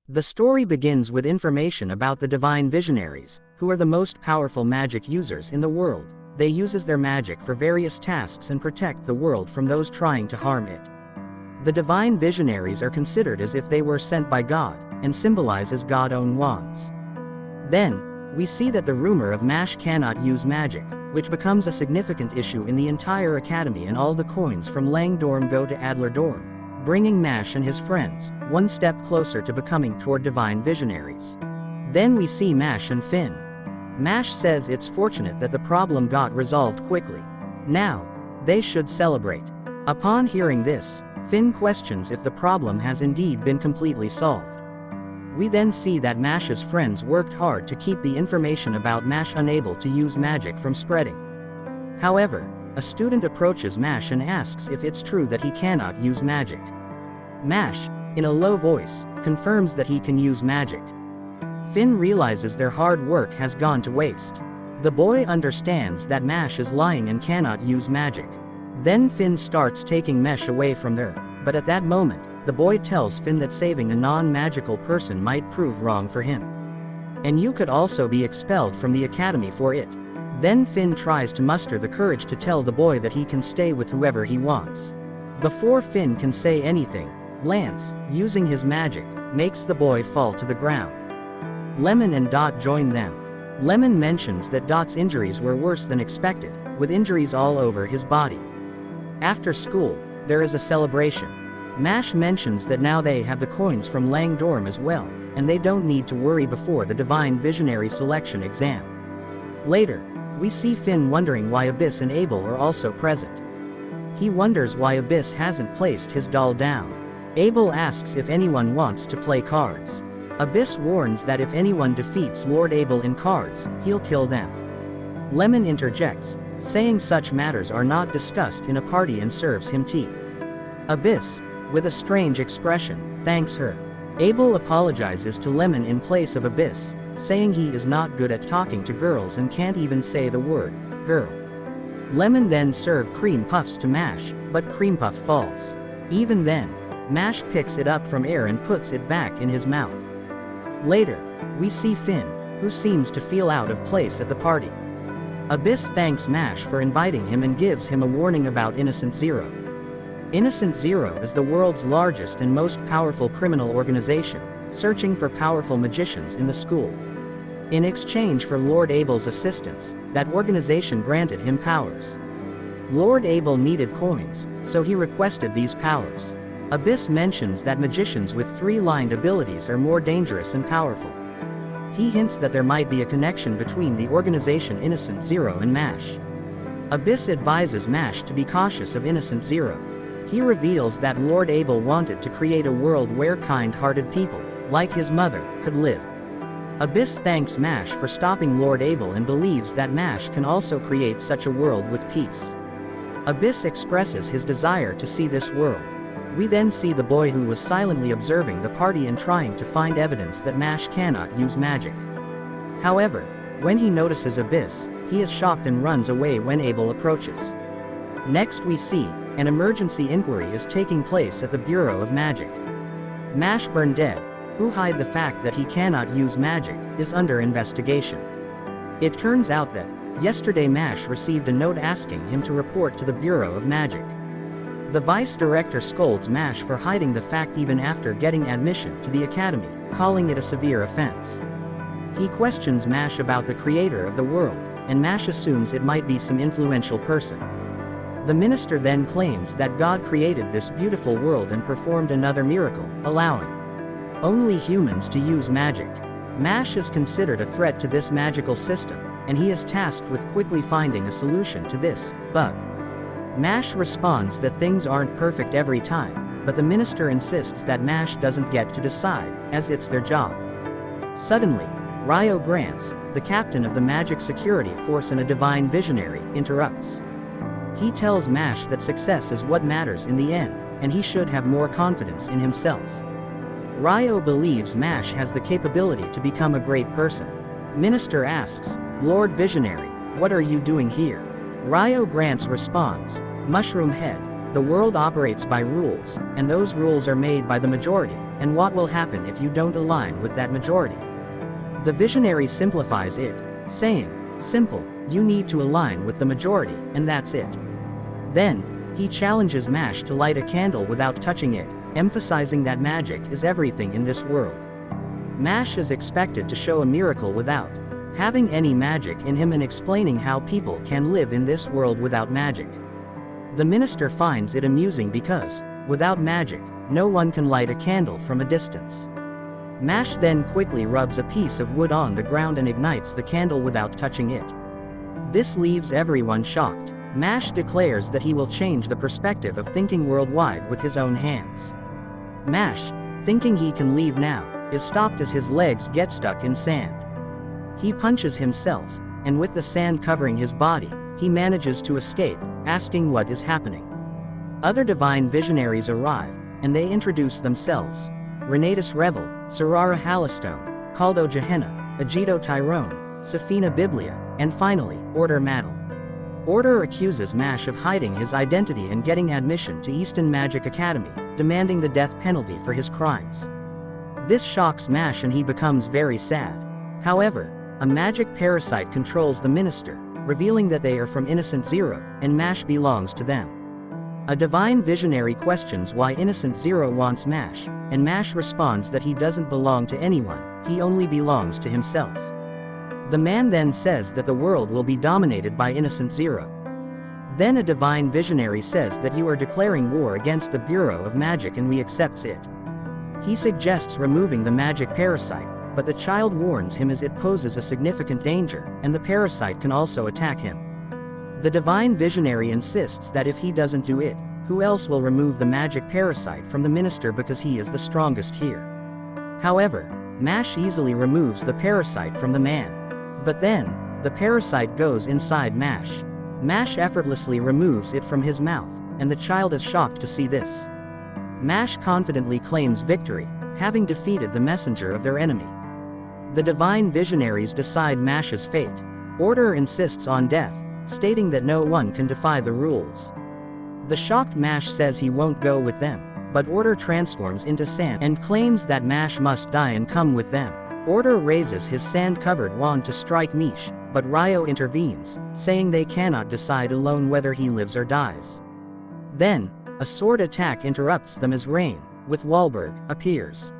The story begins with information about the divine visionaries, who are the most powerful magic users in the world. They use their magic for various tasks and protect the world from those trying to harm it. The divine visionaries are considered as if they were sent by God, and symbolize as God's own wands. Then, we see that the rumor of Mashle cannot use magic, which becomes a significant issue in the entire academy, and all the coins from Lang Dorm go to Adler Dorm, bringing Mashle and his friends one step closer to becoming toward divine visionaries. Then we see Mashle and Finn. Mashle says it's fortunate that the problem got resolved quickly. Now, they should celebrate. Upon hearing this, Finn questions if the problem has indeed been completely solved. We then see that Mashle's friends worked hard to keep the information about Mashle unable to use magic from spreading. However, a student approaches Mashle and asks if it's true that he cannot use magic. Mashle, in a low voice, confirms that he can use magic. Finn realizes their hard work has gone to waste. The boy understands that Mashle is lying and cannot use magic. Then Finn starts taking Mashle away from there, but at that moment, the boy tells Finn that saving a non-magical person might prove wrong for him. And you could also be expelled from the academy for it. Then Finn tries to muster the courage to tell the boy that he can stay with whoever he wants. Before Finn can say anything, Lance, using his magic, makes the boy fall to the ground. Lemon and Dot join them. Lemon mentions that Dot's injuries were worse than expected, with injuries all over his body. After school, there is a celebration. Mashle mentions that now they have the coins from Lang Dorm as well, and they don't need to worry before the Divine Visionary selection exam. Later, we see Finn wondering why Abyss and Abel are also present. He wonders why Abyss hasn't placed his doll down. Abel asks if anyone wants to play cards. Abyss warns that if anyone defeats Lord Abel in cards, he'll kill them. Lemon interjects, saying such matters are not discussed in a party, and serves him tea. Abyss, with a strange expression, thanks her. Abel apologizes to Lemon in place of Abyss, saying he is not good at talking to girls and can't even say the word girl. Lemon then serves cream puffs to Mashle, but cream puff falls. Even then, Mashle picks it up from air and puts it back in his mouth. Later, we see Finn, who seems to feel out of place at the party. Abyss thanks Mashle for inviting him and gives him a warning about Innocent Zero. Innocent Zero is the world's largest and most powerful criminal organization, searching for powerful magicians in the school. In exchange for Lord Abel's assistance, that organization granted him powers. Lord Abel needed coins, so he requested these powers. Abyss mentions that magicians with three-lined abilities are more dangerous and powerful. He hints that there might be a connection between the organization Innocent Zero and Mashle. Abyss advises Mashle to be cautious of Innocent Zero. He reveals that Lord Abel wanted to create a world where kind-hearted people, like his mother, could live. Abyss thanks Mashle for stopping Lord Abel and believes that Mashle can also create such a world with peace. Abyss expresses his desire to see this world. We then see the boy who was silently observing the party and trying to find evidence that Mashle cannot use magic. However, when he notices Abyss, he is shocked and runs away when Abel approaches. Next we see, an emergency inquiry is taking place at the Bureau of Magic. Mashle Burndead, who hide the fact that he cannot use magic, is under investigation. It turns out that, yesterday Mashle received a note asking him to report to the Bureau of Magic. The vice director scolds Mashle for hiding the fact even after getting admission to the academy, calling it a severe offense. He questions Mashle about the creator of the world, and Mashle assumes it might be some influential person. The minister then claims that God created this beautiful world and performed another miracle, allowing only humans to use magic. Mashle is considered a threat to this magical system, and he is tasked with quickly finding a solution to this bug. Mashle responds that things aren't perfect every time, but the minister insists that Mashle doesn't get to decide, as it's their job. Suddenly, Ryo Grants, the captain of the Magic Security Force and a divine visionary, interrupts. He tells Mashle that success is what matters in the end, and he should have more confidence in himself. Ryo believes Mashle has the capability to become a great person. Minister asks, "Lord Visionary, what are you doing here?" Ryo Grants responds, "Mushroom Head, The world operates by rules, and those rules are made by the majority, and what will happen if you don't align with that majority? The visionary simplifies it, saying, simple, you need to align with the majority, and that's it. Then, he challenges Mash to light a candle without touching it, emphasizing that magic is everything in this world. Mash is expected to show a miracle without having any magic in him and explaining how people can live in this world without magic. The minister finds it amusing because, without magic, no one can light a candle from a distance. Mash then quickly rubs a piece of wood on the ground and ignites the candle without touching it. This leaves everyone shocked. Mash declares that he will change the perspective of thinking worldwide with his own hands. Mash, thinking he can leave now, is stopped as his legs get stuck in sand. He punches himself, and with the sand covering his body, he manages to escape, asking what is happening. Other divine visionaries arrive, and they introduce themselves. Renatus Revel, Sarara Hallistone, Caldo Gehenna, Agito Tyrone, Safina Biblia, and finally, Order Maddle. Order accuses Mash of hiding his identity and getting admission to Easton Magic Academy, demanding the death penalty for his crimes. This shocks Mash and he becomes very sad. However, a magic parasite controls the minister, revealing that they are from Innocent Zero, and Mash belongs to them. A divine visionary questions why Innocent Zero wants Mash, and Mash responds that he doesn't belong to anyone, he only belongs to himself. The man then says that the world will be dominated by Innocent Zero. Then a divine visionary says that you are declaring war against the Bureau of Magic and we accepts it. He suggests removing the magic parasite, but the child warns him as it poses a significant danger, and the parasite can also attack him. The divine visionary insists that if he doesn't do it, who else will remove the magic parasite from the minister because he is the strongest here. However, Mash easily removes the parasite from the man. But then, the parasite goes inside Mash. Mash effortlessly removes it from his mouth, and the child is shocked to see this. Mash confidently claims victory, having defeated the messenger of their enemy. The divine visionaries decide Mash's fate. Order insists on death, stating that no one can defy the rules. The shocked Mash says he won't go with them, but Order transforms into sand and claims that Mash must die and come with them. Order raises his sand-covered wand to strike Mish, but Ryo intervenes, saying they cannot decide alone whether he lives or dies. Then, a sword attack interrupts them as Rain, with Wahlberg, appears.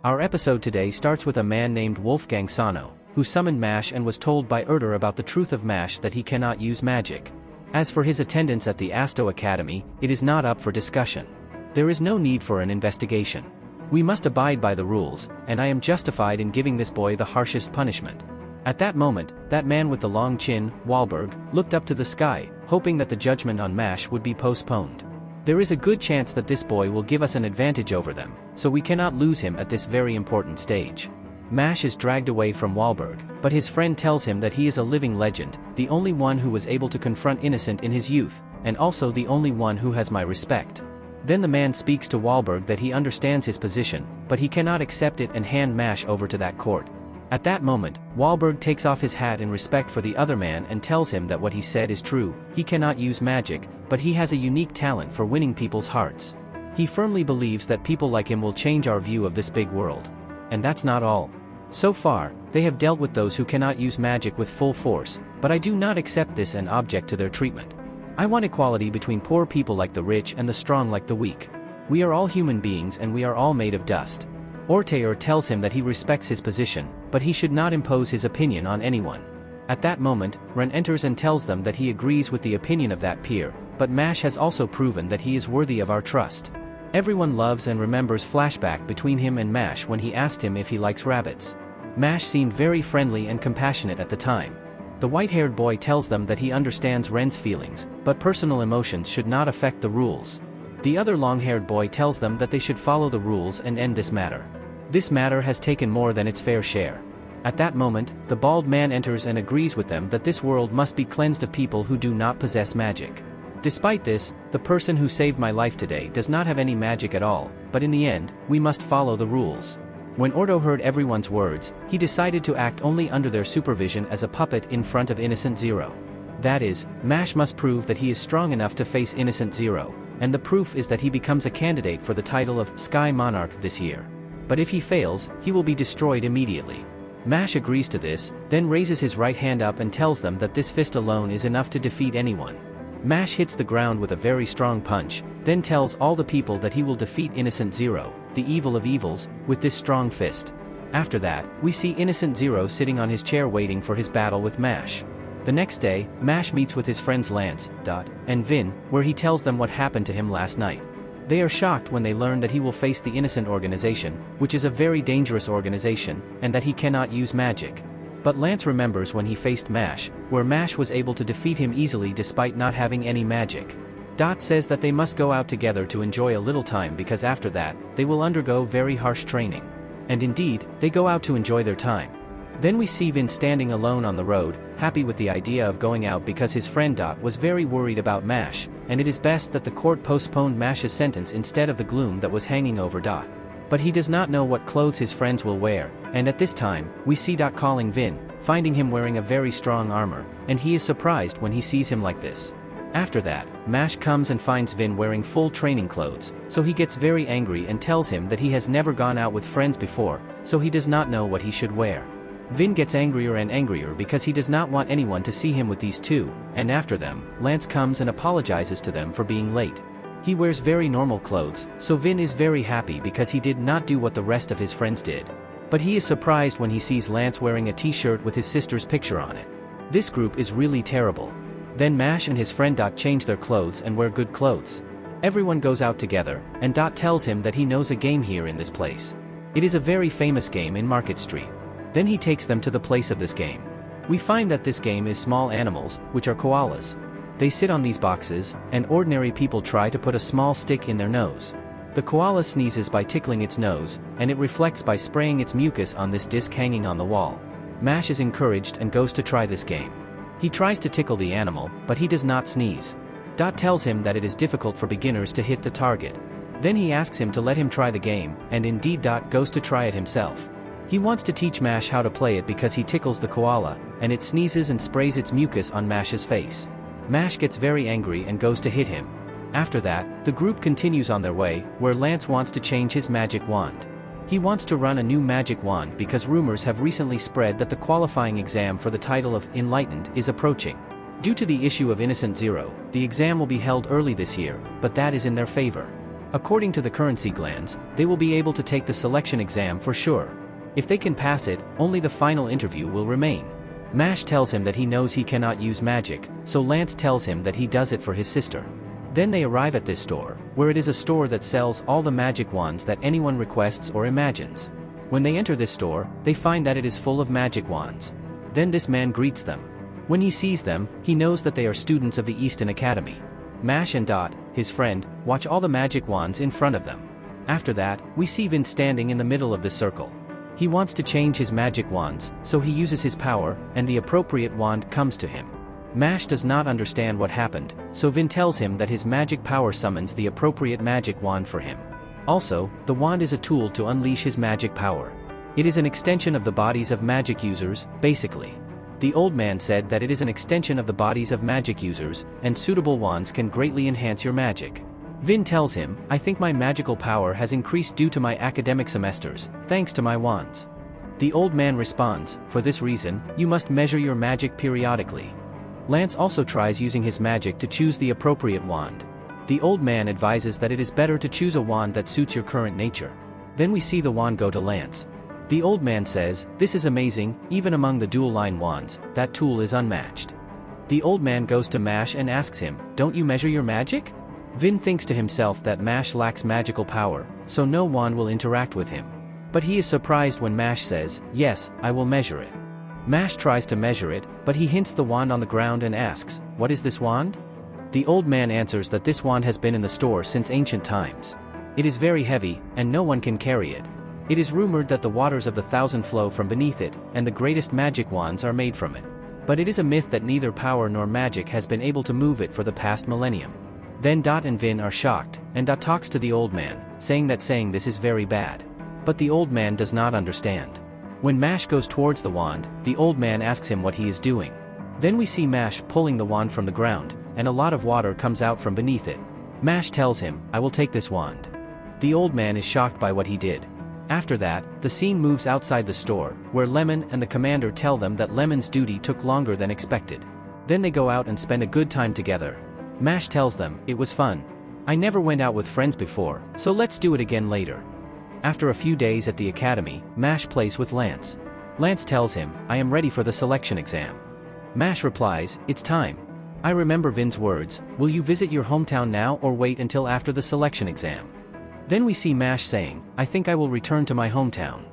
Our episode today starts with a man named Wolfgang Sano, who summoned Mash and was told by Erder about the truth of Mash that he cannot use magic. As for his attendance at the Asto Academy, it is not up for discussion. There is no need for an investigation. We must abide by the rules, and I am justified in giving this boy the harshest punishment. At that moment, that man with the long chin, Wahlberg, looked up to the sky, hoping that the judgment on Mash would be postponed. There is a good chance that this boy will give us an advantage over them, so we cannot lose him at this very important stage. Mash is dragged away from Wahlberg, but his friend tells him that he is a living legend, the only one who was able to confront Innocent in his youth, and also the only one who has my respect. Then the man speaks to Wahlberg that he understands his position, but he cannot accept it and hand Mash over to that court. At that moment, Wahlberg takes off his hat in respect for the other man and tells him that what he said is true. He cannot use magic, but he has a unique talent for winning people's hearts. He firmly believes that people like him will change our view of this big world. And that's not all. So far, they have dealt with those who cannot use magic with full force, but I do not accept this and object to their treatment. I want equality between poor people like the rich and the strong like the weak. We are all human beings and we are all made of dust. Ortega tells him that he respects his position, but he should not impose his opinion on anyone. At that moment, Ren enters and tells them that he agrees with the opinion of that peer, but Mash has also proven that he is worthy of our trust. Everyone loves and remembers flashback between him and Mash when he asked him if he likes rabbits. Mash seemed very friendly and compassionate at the time. The white-haired boy tells them that he understands Ren's feelings, but personal emotions should not affect the rules. The other long-haired boy tells them that they should follow the rules and end this matter. This matter has taken more than its fair share. At that moment, the bald man enters and agrees with them that this world must be cleansed of people who do not possess magic. Despite this, the person who saved my life today does not have any magic at all, but in the end, we must follow the rules. When Ordo heard everyone's words, he decided to act only under their supervision as a puppet in front of Innocent Zero. That is, Mash must prove that he is strong enough to face Innocent Zero, and the proof is that he becomes a candidate for the title of Sky Monarch this year. But if he fails, he will be destroyed immediately. Mash agrees to this, then raises his right hand up and tells them that this fist alone is enough to defeat anyone. Mash hits the ground with a very strong punch, then tells all the people that he will defeat Innocent Zero, the evil of evils, with this strong fist. After that, we see Innocent Zero sitting on his chair waiting for his battle with Mash. The next day, Mash meets with his friends Lance, Dot, and Vin, where he tells them what happened to him last night. They are shocked when they learn that he will face the Innocent Organization, which is a very dangerous organization, and that he cannot use magic. But Lance remembers when he faced Mash, where Mash was able to defeat him easily despite not having any magic. Dot says that they must go out together to enjoy a little time because after that, they will undergo very harsh training. And indeed, they go out to enjoy their time. Then we see Vin standing alone on the road, happy with the idea of going out because his friend Dot was very worried about Mash, and it is best that the court postponed Mash's sentence instead of the gloom that was hanging over Dot. But he does not know what clothes his friends will wear, and at this time, we see Dot calling Vin, finding him wearing a very strong armor, and he is surprised when he sees him like this. After that, Mash comes and finds Vin wearing full training clothes, so he gets very angry and tells him that he has never gone out with friends before, so he does not know what he should wear. Vin gets angrier and angrier because he does not want anyone to see him with these two, and after them, Lance comes and apologizes to them for being late. He wears very normal clothes, so Vin is very happy because he did not do what the rest of his friends did. But he is surprised when he sees Lance wearing a t-shirt with his sister's picture on it. This group is really terrible. Then Mash and his friend Dot change their clothes and wear good clothes. Everyone goes out together, and Dot tells him that he knows a game here in this place. It is a very famous game in Market Street. Then he takes them to the place of this game. We find that this game is small animals, which are koalas. They sit on these boxes, and ordinary people try to put a small stick in their nose. The koala sneezes by tickling its nose, and it reflects by spraying its mucus on this disc hanging on the wall. Mash is encouraged and goes to try this game. He tries to tickle the animal, but he does not sneeze. Dot tells him that it is difficult for beginners to hit the target. Then he asks him to let him try the game, and indeed Dot goes to try it himself. He wants to teach Mash how to play it because he tickles the koala, and it sneezes and sprays its mucus on Mash's face. Mash gets very angry and goes to hit him. After that, the group continues on their way, where Lance wants to change his magic wand. He wants to run a new magic wand because rumors have recently spread that the qualifying exam for the title of Enlightened is approaching. Due to the issue of Innocent Zero, the exam will be held early this year, but that is in their favor. According to the currency glands, they will be able to take the selection exam for sure. If they can pass it, only the final interview will remain. Mash tells him that he knows he cannot use magic, so Lance tells him that he does it for his sister. Then they arrive at this store, where it is a store that sells all the magic wands that anyone requests or imagines. When they enter this store, they find that it is full of magic wands. Then this man greets them. When he sees them, he knows that they are students of the Easton Academy. Mash and Dot, his friend, watch all the magic wands in front of them. After that, we see Vin standing in the middle of the circle. He wants to change his magic wands, so he uses his power, and the appropriate wand comes to him. Mash does not understand what happened, so Vin tells him that his magic power summons the appropriate magic wand for him. Also, the wand is a tool to unleash his magic power. It is an extension of the bodies of magic users, basically. The old man said that it is an extension of the bodies of magic users, and suitable wands can greatly enhance your magic. Vin tells him, I think my magical power has increased due to my academic semesters, thanks to my wands. The old man responds, for this reason, you must measure your magic periodically. Lance also tries using his magic to choose the appropriate wand. The old man advises that it is better to choose a wand that suits your current nature. Then we see the wand go to Lance. The old man says, this is amazing, even among the dual-line wands, that tool is unmatched. The old man goes to Mash and asks him, don't you measure your magic? Vin thinks to himself that Mash lacks magical power, so no wand will interact with him. But he is surprised when Mash says, yes, I will measure it. Mash tries to measure it, but he hints the wand on the ground and asks, what is this wand? The old man answers that this wand has been in the store since ancient times. It is very heavy, and no one can carry it. It is rumored that the waters of the thousand flow from beneath it, and the greatest magic wands are made from it. But it is a myth that neither power nor magic has been able to move it for the past millennium. Then Dot and Vin are shocked, and Dot talks to the old man, saying this is very bad. But the old man does not understand. When Mash goes towards the wand, the old man asks him what he is doing. Then we see Mash pulling the wand from the ground, and a lot of water comes out from beneath it. Mash tells him, I will take this wand. The old man is shocked by what he did. After that, the scene moves outside the store, where Lemon and the commander tell them that Lemon's duty took longer than expected. Then they go out and spend a good time together. Mash tells them, it was fun. I never went out with friends before, so let's do it again later. After a few days at the academy, Mash plays with Lance. Lance tells him, I am ready for the selection exam. Mash replies, it's time. I remember Vin's words, will you visit your hometown now or wait until after the selection exam? Then we see Mash saying, I think I will return to my hometown.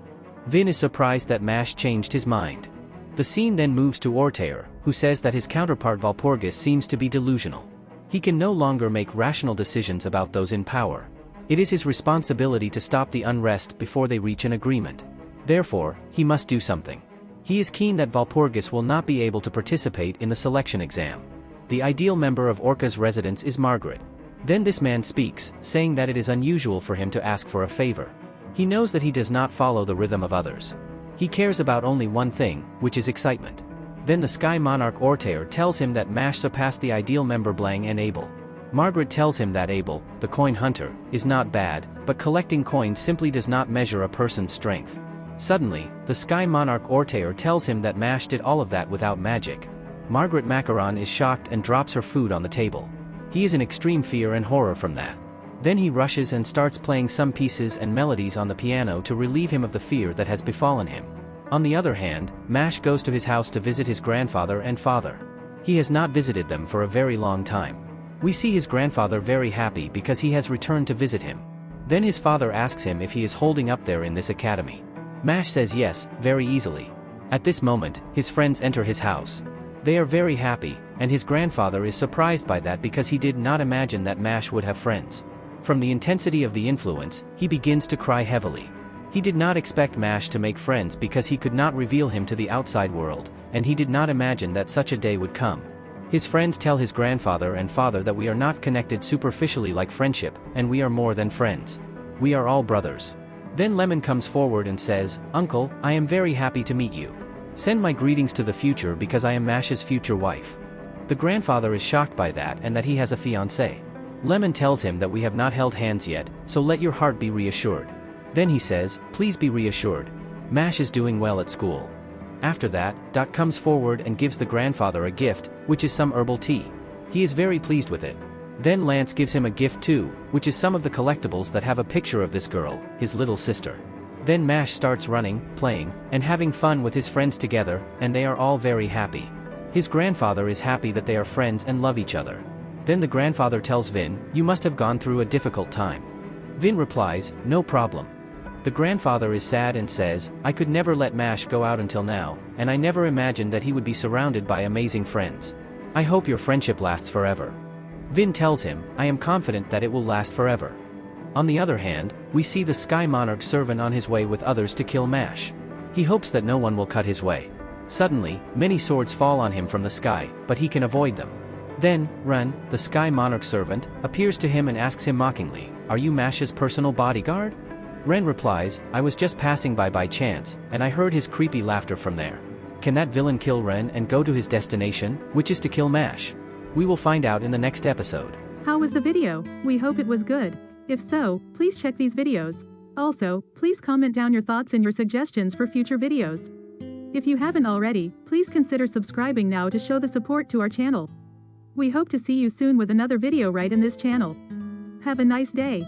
Vin is surprised that Mash changed his mind. The scene then moves to Ortair, who says that his counterpart Valpurgis seems to be delusional. He can no longer make rational decisions about those in power. It is his responsibility to stop the unrest before they reach an agreement. Therefore, he must do something. He is keen that Valpurgis will not be able to participate in the selection exam. The ideal member of Orca's residence is Margaret. Then this man speaks, saying that it is unusual for him to ask for a favor. He knows that he does not follow the rhythm of others. He cares about only one thing, which is excitement. Then the Sky Monarch Ortair tells him that Mash surpassed the ideal member Blang and Abel. Margaret tells him that Abel, the coin hunter, is not bad, but collecting coins simply does not measure a person's strength. Suddenly, the Sky Monarch Ortair tells him that Mash did all of that without magic. Margaret Macaron is shocked and drops her food on the table. He is in extreme fear and horror from that. Then he rushes and starts playing some pieces and melodies on the piano to relieve him of the fear that has befallen him. On the other hand, Mash goes to his house to visit his grandfather and father. He has not visited them for a very long time. We see his grandfather very happy because he has returned to visit him. Then his father asks him if he is holding up there in this academy. Mash says yes, very easily. At this moment, his friends enter his house. They are very happy, and his grandfather is surprised by that because he did not imagine that Mash would have friends. From the intensity of the influence, he begins to cry heavily. He did not expect Mash to make friends because he could not reveal him to the outside world, and he did not imagine that such a day would come. His friends tell his grandfather and father that we are not connected superficially like friendship, and we are more than friends. We are all brothers. Then Lemon comes forward and says, Uncle, I am very happy to meet you. Send my greetings to the future because I am Mash's future wife. The grandfather is shocked by that and that he has a fiancée. Lemon tells him that we have not held hands yet, so let your heart be reassured. Then he says, please be reassured. Mash is doing well at school. After that, Dot comes forward and gives the grandfather a gift, which is some herbal tea. He is very pleased with it. Then Lance gives him a gift too, which is some of the collectibles that have a picture of this girl, his little sister. Then Mash starts running, playing, and having fun with his friends together, and they are all very happy. His grandfather is happy that they are friends and love each other. Then the grandfather tells Vin, you must have gone through a difficult time. Vin replies, no problem. The grandfather is sad and says, I could never let Mash go out until now, and I never imagined that he would be surrounded by amazing friends. I hope your friendship lasts forever. Vin tells him, I am confident that it will last forever. On the other hand, we see the Sky Monarch servant on his way with others to kill Mash. He hopes that no one will cut his way. Suddenly, many swords fall on him from the sky, but he can avoid them. Then, Ren, the Sky Monarch servant, appears to him and asks him mockingly, are you Mash's personal bodyguard? Ren replies, I was just passing by chance, and I heard his creepy laughter from there. Can that villain kill Ren and go to his destination, which is to kill Mash? We will find out in the next episode. How was the video? We hope it was good. If so, please check these videos. Also, please comment down your thoughts and your suggestions for future videos. If you haven't already, please consider subscribing now to show the support to our channel. We hope to see you soon with another video right in this channel. Have a nice day.